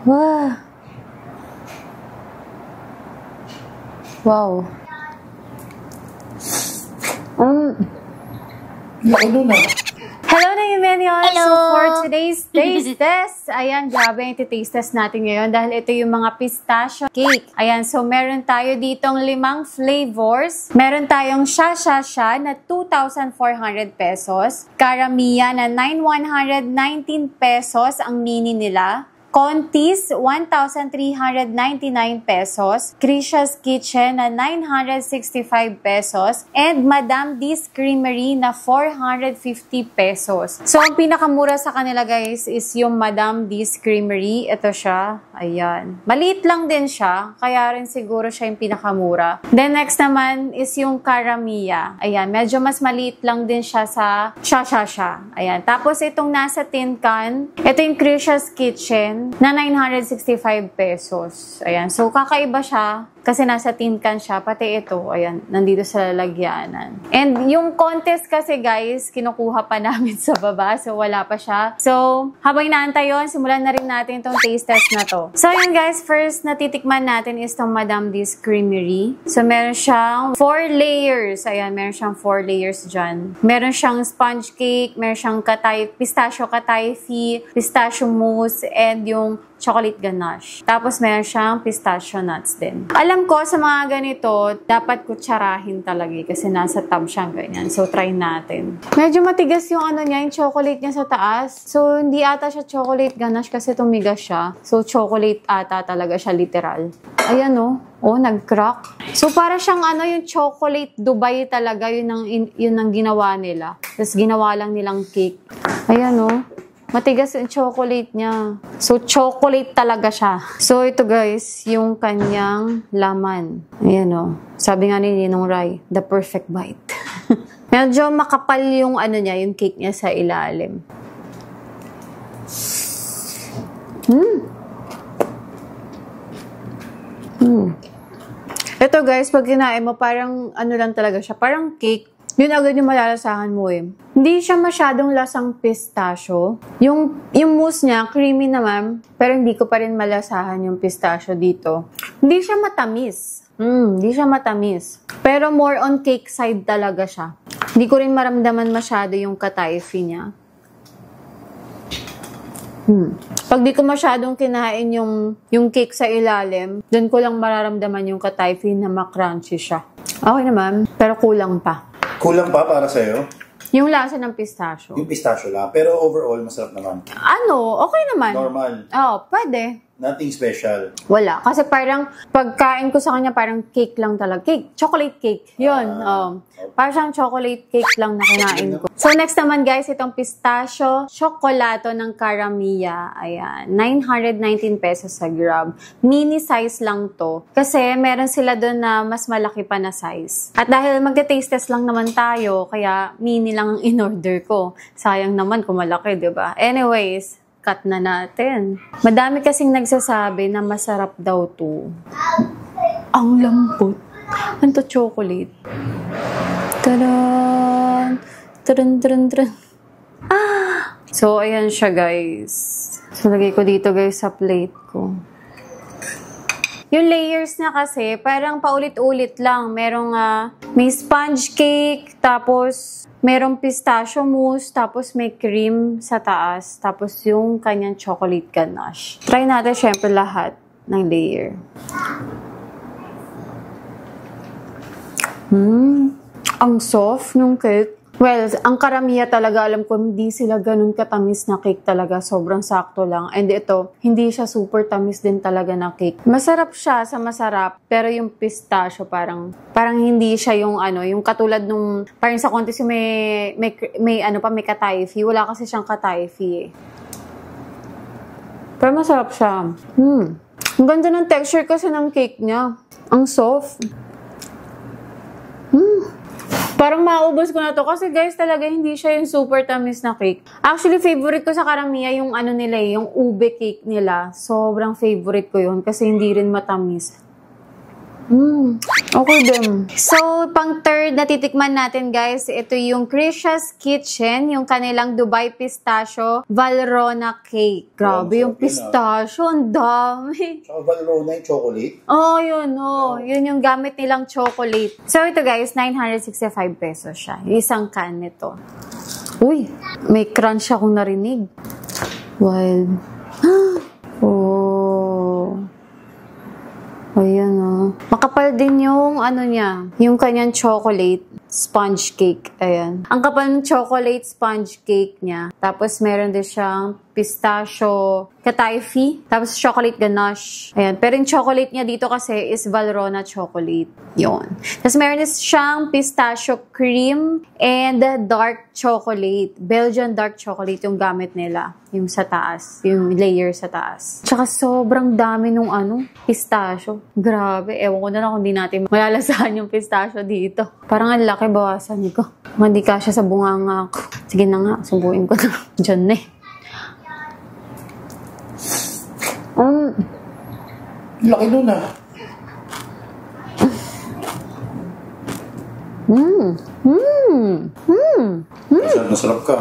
Wow. Wow. Ano na? Hello na yung Minions! Hello! So for today's taste test, ayan, grabe yung taste test natin ngayon dahil ito yung mga pistachio cake. Ayan, so meron tayo ditong 5 flavors. Meron tayong Sha-Sha-Sha na 2,400 pesos. Karamiya na 9,119 pesos ang mini nila. Contis, 1,399 pesos. Krisha's Kitchen na 965 pesos. And Madam D's Creamery na 450 pesos. So, ang pinakamura sa kanila, guys, is yung Madam D's Creamery. Ito siya. Ayan. Maliit lang din siya. Kaya rin siguro siya yung pinakamura. Then, next naman is yung Karamiya. Ayan. Medyo mas maliit lang din siya sa Sha-Sha-Sha. Ayan. Tapos, itong nasa tin can, ito yung Krisha's Kitchen na 965 pesos. Ayan. So, kakaiba siya kasi nasa tin can siya. Pati ito, ayan, nandito sa lalagyanan. And yung contest kasi, guys, kinukuha pa namin sa baba. So, wala pa siya. So, habang inaantay yun, simulan na rin natin itong taste test na to. So, ayan, guys, first na titikman natin is itong Madam D's Creamery. So, meron siyang 4 layers. Ayan, meron siyang 4 layers dyan. Meron siyang sponge cake, meron siyang pistachio katayfi, pistachio mousse, and yung chocolate ganache. Tapos, meron siyang pistachio nuts din. Alam ko, sa mga ganito, dapat kutsarahin talaga kasi nasa tub siyang ganyan. So, try natin. Medyo matigas yung ano niya, yung chocolate niya sa taas. So, hindi ata siya chocolate ganache kasi tumigas siya. So, chocolate ata talaga siya, literal. Ayan, oh. Oh, nag-crack. So, para siyang ano, yung chocolate Dubai talaga, yun ang ginawa nila. Tapos, ginawa lang nilang cake. Ayan, oh. Matigas yung chocolate niya. So, chocolate talaga siya. So, ito guys, yung kanyang laman. Ayan o. Sabi nga ni Ninong Rai, the perfect bite. Medyo makapal yung ano niya, yung cake niya sa ilalim. Ito guys, pag kinain mo, parang ano lang talaga siya. Parang cake. Yun agad yung malalasahan mo eh. Hindi siya masyadong lasang pistachio. Yung mousse niya, creamy naman, pero hindi ko pa rin malasahan yung pistachio dito. Hindi siya matamis. Hindi siya matamis. Pero more on cake side talaga siya. Hindi ko rin maramdaman masyado yung katayfi niya. Pag di ko masyadong kinain yung cake sa ilalim, dun ko lang mararamdaman yung katayfi na makrunchy siya. Okay naman, pero kulang pa. Kulang pa para sa'yo? Yung lasa ng pistachio. Yung pistachio lang. Pero overall, masarap naman. Ano? Okay naman. Normal. Oo, pwede. Nothing special. Wala. Kasi parang, pagkain ko sa kanya, parang cake lang talaga. Cake. Chocolate cake. Yun. Parang siyang chocolate cake lang na kinain ko. So, next naman guys, itong pistachio chocolate ng Karamiya. Ayan. 919 pesos sa gram. Mini size lang to. Kasi meron sila doon na mas malaki pa na size. At dahil magte-taste test lang naman tayo, kaya mini lang ang in-order ko. Sayang naman kung malaki, diba? Anyways, cut na natin. Madami kasing nagsasabi na masarap daw to. Ang lambot. Ano to, chocolate? Tadan! Tadan, tadan, tadan. Ah! So, ayan siya, guys. So, lagay ko dito, guys, sa plate ko. Yung layers na kasi, parang paulit-ulit lang. Merong, may sponge cake, tapos merong pistachio mousse, tapos may cream sa taas, tapos yung kanyang chocolate ganache. Try natin syempre lahat ng layer. Ang soft ng cake. Well, ang Karamiya talaga, alam ko, hindi sila ganun katamis na cake talaga. Sobrang sakto lang. And ito, hindi siya super tamis din talaga na cake. Masarap siya sa masarap, pero yung pistachio parang hindi siya yung ano, yung katulad nung, parang sa contest yung may katayfi. Wala kasi siyang katayfi eh. Pero masarap siya. Ang ganda ng texture kasi ng cake niya. Ang soft. Parang maubos ko na to kasi guys talaga hindi siya yung super tamis na cake. Actually, favorite ko sa Karamiya yung ano nila yung ube cake nila. Sobrang favorite ko yun kasi hindi rin matamis. Okay din. So, pang third na titikman natin, guys, ito yung Krisha's Kitchen, yung kanilang Dubai Pistachio Valrhona Cake. Grabe yung pistachio, ang dami. Tsaka Valrhona yung chocolate. Yun. Yun yung gamit nilang chocolate. So, ito guys, 965 pesos siya. Yung isang can nito. Uy, may crunch akong narinig. Wild. Ayan Makapal din yung niya, yung kanyang chocolate sponge cake. Ayan. Ang kapal ng chocolate sponge cake niya. Tapos meron din siyang pistachio kataifi. Tapos chocolate ganache. Ayan. Pero yung chocolate niya dito kasi is Valrhona chocolate. Yun. Tapos meron din siyang pistachio cream and dark chocolate. Belgian dark chocolate yung gamit nila. Yung sa taas. Yung layer sa taas. Tsaka sobrang dami nung pistachio. Grabe. Ewan ko na lang kung di natin malalasahan yung pistachio dito. Parang ang laki, bawasan ko. Hindi kasya sa bunganga ko. Sige na nga, subuin ko na. Diyan na Laki nun Masarap ka.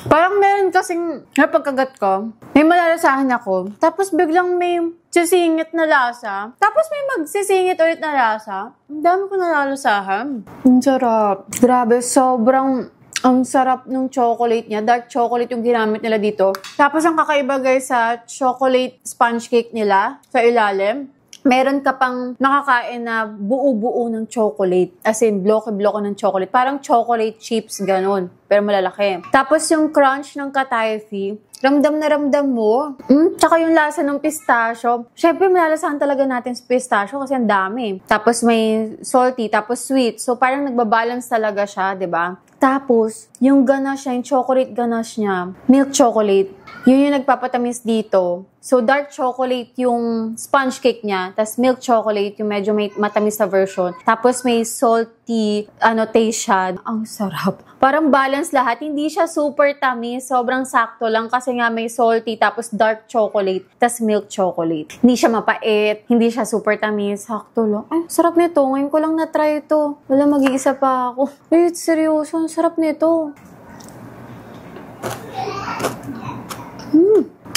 Parang meron kasing napagkagat ko, may malalasahan ako, tapos biglang may sisingit na lasa, tapos may magsisingit ulit na lasa. Ang dami ko nalalasahan. Ang sarap. Grabe, sobrang ang sarap ng chocolate niya. Dark chocolate yung ginamit nila dito. Tapos ang kakaiba guys sa chocolate sponge cake nila sa ilalim, meron ka pang nakakain na buo-buo ng chocolate. As in, bloke-bloke ng chocolate. Parang chocolate chips, ganun. Pero malalaki. Tapos yung crunch ng kataifi, ramdam na ramdam mo. Tsaka yung lasa ng pistachio. Syempre, malalasahan talaga natin sa pistachio kasi ang dami. Tapos may salty, tapos sweet. So, parang nagbabalance talaga siya, di ba? Tapos, yung ganache niya, yung chocolate ganache niya, milk chocolate, yun yung nagpapatamis dito. So, dark chocolate yung sponge cake niya, tapos milk chocolate yung medyo may matamis na version. Tapos may salty taste siya. Ang sarap. Parang balance lahat. Hindi siya super tamis. Sobrang sakto lang kasi nga may salty, tapos dark chocolate, tapos milk chocolate. Hindi siya mapait. Hindi siya super tamis. Sakto lang. Ay, sarap nito. Ngayon ko lang na-try ito. Wala, mag-iisa pa ako. Ay, seryoso. Ang sarap nito.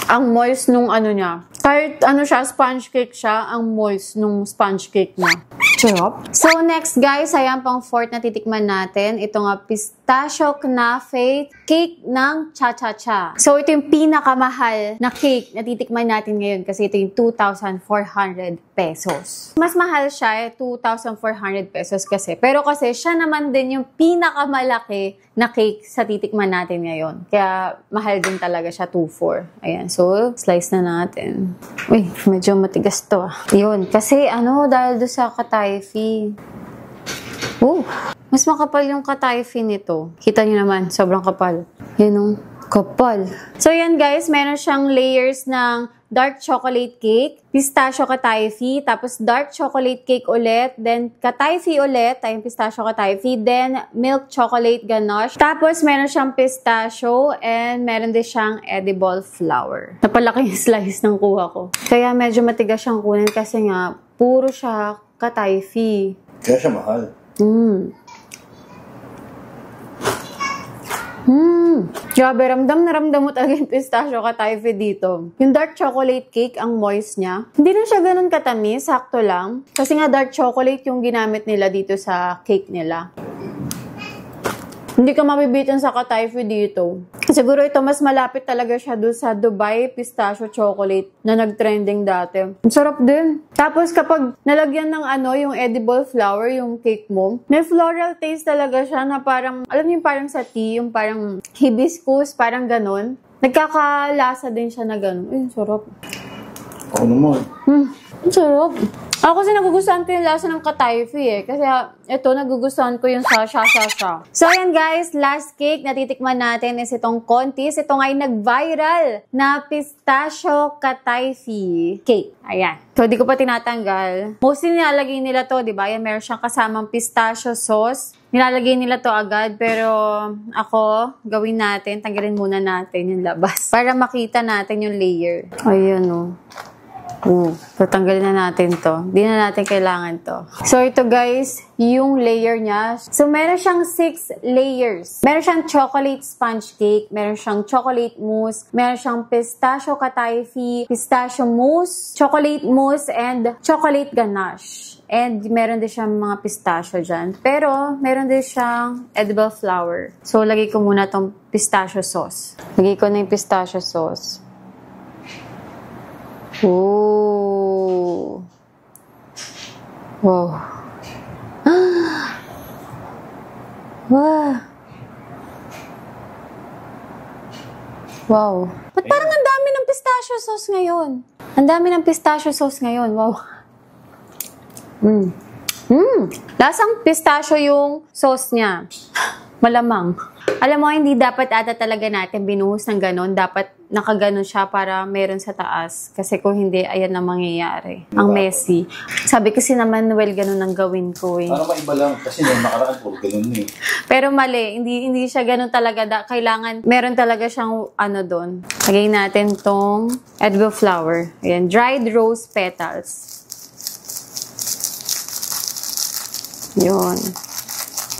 Ang moist nung niya. Kahit siya, sponge cake siya, ang moist nung sponge cake niya. Sarap. So, next guys, ayan pang fourth na titikman natin. Ito nga, pistachio knafe cake ng cha-cha-cha. So, ito yung pinakamahal na cake na titikman natin ngayon kasi ito yung 2,400 pesos. Mas mahal siya, 2,400 pesos kasi. Pero kasi siya naman din yung pinakamalaki na cake sa titikman natin ngayon. Kaya, mahal din talaga siya, 2,400. Ayan, so, slice na natin. Uy, medyo matigas to Yun, kasi dahil doon sa kataifi. Mas makapal yung kataifi nito. Kita nyo naman, sobrang kapal. Yan kapal. So yan guys, meron siyang layers ng dark chocolate cake, pistachio kataifi, tapos dark chocolate cake ulit, then kataifi ulit, yung pistachio kataifi, then milk chocolate ganache. Tapos meron siyang pistachio and meron din siyang edible flour. Napalaki yung slice ng kuha ko. Kaya medyo matigas siyang kunin kasi nga puro siya kataifi. Kaya siya mahal. Grabe, ramdam na ramdam mo talaga yung pistachio kataifi dito. Yung dark chocolate cake, ang moist niya. Hindi na siya ganun katamis, sakto lang. Kasi nga dark chocolate yung ginamit nila dito sa cake nila. Hindi ka mabibitin sa kataifi dito. Siguro ito mas malapit talaga siya doon sa Dubai Pistachio Chocolate na nag-trending dati. Ang sarap din. Tapos kapag nalagyan ng yung edible flour, yung cake mo, may floral taste talaga siya na parang, alam niyo parang sa tea, yung parang hibiscus, parang ganun. Nagkakalasa din siya na ganun. Ay, sarap. Ako naman. Ang sarap. Ako kasi nagugustuhan ko yung lasa ng kataifi Kasi ito, nagugustuhan ko yung sa sha-sha-sha. So, ayan guys, last cake na titikman natin is itong Contis. Ito nga ay nag-viral na pistachio kataifi cake. Ayan. So, di ko pa tinatanggal. Mostly nilalagay nila to, di ba? Yan, meron siyang kasamang pistachio sauce. Nilalagay nila to agad, pero ako, gawin natin, tanggalin muna natin yung labas. Para makita natin yung layer. Ayan Tatanggalin na natin to. Hindi na natin kailangan to. So, ito guys, yung layer niya. So, meron siyang 6 layers. Meron siyang chocolate sponge cake, meron siyang chocolate mousse, meron siyang pistachio kataifi, pistachio mousse, chocolate mousse, and chocolate ganache. And meron din siyang mga pistachio dyan. Pero, meron din siyang edible flour. So, lagay ko muna tong pistachio sauce. Lagay ko na yung pistachio sauce. Ooh. Wow. Wow. Wow. Ba't parang ang dami ng pistachio sauce ngayon? Ang dami ng pistachio sauce ngayon. Wow. Lasang pistachio yung sauce niya. Malamang. Alam mo, hindi dapat ata talaga natin binuhos ng ganon. Dapat nakaganon siya para meron sa taas. Kasi kung hindi, ayan na mangyayari. Ang messy. Sabi kasi naman, well, ganon ang gawin ko eh. Para maiba lang. Kasi nung nakaraan po, ganun eh. Pero mali. Hindi siya ganon talaga. Kailangan, meron talaga siyang ano doon. Lagay natin tong edible flower. Ayan, dried rose petals. Yun.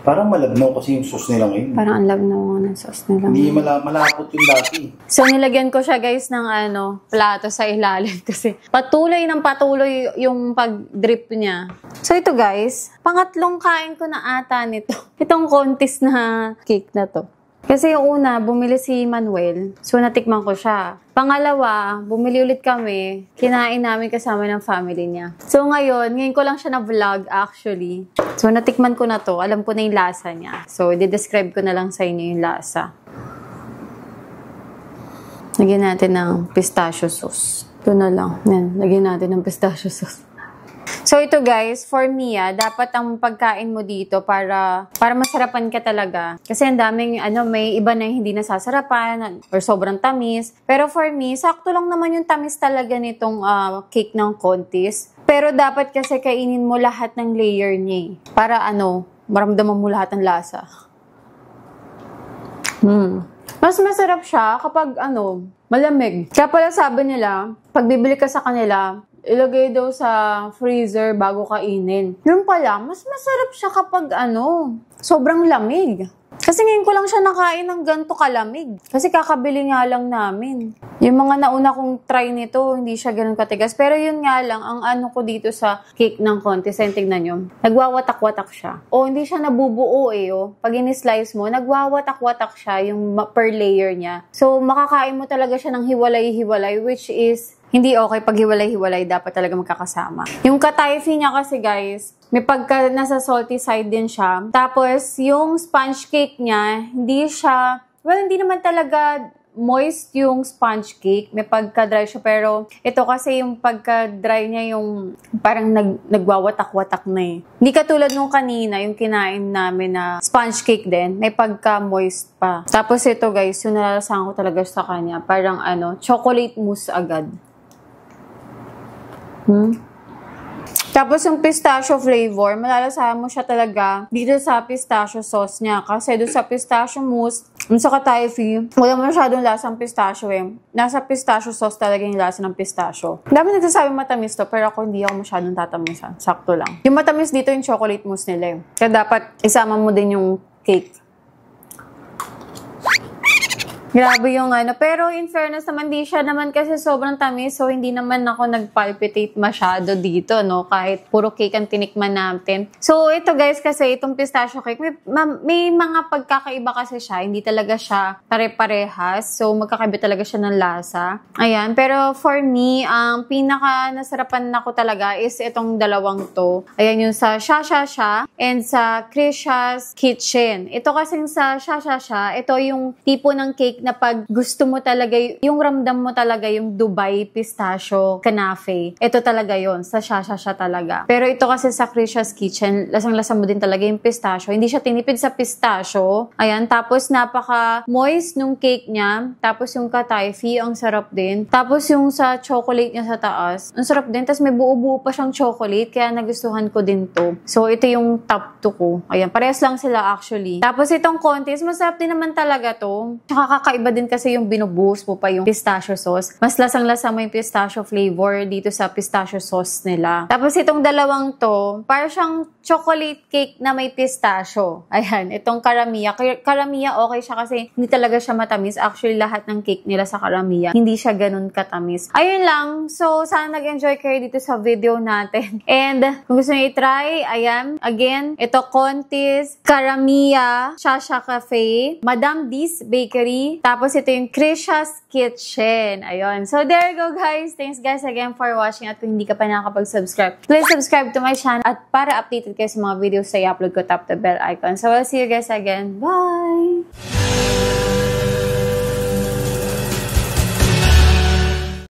Parang malabnaw kasi yung sauce nila ngayon. Parang ang labnaw ng sauce nila. Hindi malapot yung dati. So, nilagyan ko siya guys ng plato sa ilalim kasi patuloy yung pag-drip niya. So, ito guys, pangatlong kain ko na ata nito. Itong contest na cake na to. Kasi yung una, bumili si Manuel. So, natikman ko siya. Pangalawa, bumili ulit kami. Kinain namin kasama ng family niya. So, ngayon ko lang siya na-vlog actually. So, natikman ko na to. Alam ko na yung lasa niya. So, i-describe ko na lang sa inyo yung lasa. Lagyan natin ng pistachio sauce. Ito na lang. Yan, lagyan natin ng pistachio sauce. So, ito guys, for me, dapat ang pagkain mo dito para masarapan ka talaga. Kasi ang daming, may iba na hindi nasasarapan or sobrang tamis. Pero for me, sakto lang naman yung tamis talaga nitong cake ng contest. Pero dapat kasi kainin mo lahat ng layer niya. Para maramdaman mo lahat ng lasa. Mas masarap siya kapag malamig. Kaya pala sabi nila, pag bibili ka sa kanila, ilagay daw sa freezer bago kainin. Yun pala, mas masarap siya kapag sobrang lamig. Kasi ngayon ko lang siya nakain ng ganito kalamig. Kasi kakabili nga lang namin. Yung mga nauna kong try nito, hindi siya ganun katigas. Pero yun nga lang, ang ko dito sa cake ng contest, tingnan nyo, nagwawatak-watak siya. O hindi siya nabubuo Pag in-slice mo, nagwawatak-watak siya yung per layer niya. So, makakain mo talaga siya ng hiwalay-hiwalay, which is hindi okay pag hiwalay-hiwalay, dapat talaga magkakasama. Yung kataifi niya kasi guys, may pagka nasa salty side din siya. Tapos, yung sponge cake niya, hindi naman talaga moist yung sponge cake. May pagka-dry siya, pero ito kasi yung pagka-dry niya yung parang nagwawatak-watak na Hindi katulad nung kanina, yung kinain namin na sponge cake din, may pagka-moist pa. Tapos ito guys, yung nalalasahan ko talaga sa kanya, parang chocolate mousse agad. Tapos yung pistachio flavor, malalasahan mo siya talaga dito sa pistachio sauce niya. Kasi doon sa pistachio mousse, sa kataifi, wala masyadong lasang pistachio Nasa pistachio sauce talaga yung lasa ng pistachio. Dami nagsasabi matamis to, pero ako hindi ako masyadong tatamisan. Sakto lang. Yung matamis dito yung chocolate mousse nila Kaya dapat isama mo din yung cake. Grabe yung Pero in fairness naman, di siya naman kasi sobrang tamis. So, hindi naman ako nagpalpitate masyado dito, Kahit puro cake ang tinikman natin. So, ito guys, kasi itong pistachio cake, may mga pagkakaiba kasi siya. Hindi talaga siya pare-parehas. So, magkakaiba talaga siya ng lasa. Ayan. Pero for me, ang pinaka nasarapan na ko talaga is itong dalawang to. Ayan yung sa Sha Sha Sha and sa Krisha's Kitchen. Ito kasi sa Sha Sha Sha, ito yung tipo ng cake na pag gusto mo talaga, yung ramdam mo talaga yung Dubai pistachio kanafe. Ito talaga yon sa Sha Sha Sha talaga. Pero ito kasi sa Krisha's Kitchen, lasang-lasa mo din talaga yung pistachio. Hindi siya tinipid sa pistachio. Ayan, tapos napaka-moist nung cake niya. Tapos yung kataifi, ang sarap din. Tapos yung sa chocolate niya sa taas, ang sarap din. Tapos may buo-buo pa siyang chocolate, kaya nagustuhan ko din to. So, ito yung top 2 ko. Ayan, parehas lang sila actually. Tapos itong contest, masarap din naman talaga to. Tsaka kakaiba din kasi yung binubuhos mo pa yung pistachio sauce. Mas lasang-lasa mo yung pistachio flavor dito sa pistachio sauce nila. Tapos itong dalawang to, para siyang chocolate cake na may pistachio. Ayan, itong Karamia. Karamia okay siya kasi hindi talaga siya matamis. Actually, lahat ng cake nila sa Karamia, hindi siya ganun katamis. Ayun lang. So, sana nag-enjoy kayo dito sa video natin. And kung gusto niyo i-try, ayan, again, ito Contis, Karamia, Shasha Cafe, Madame D's Bakery, tapos ito yung Krisha's Kitchen. Ayun. So, there you go, guys. Thanks, guys, again for watching. At kung hindi ka pa nakakapag-subscribe, please subscribe to my channel. At para updated kayo sa mga videos na i-upload ko, tap the bell icon. So, I'll see you guys again. Bye!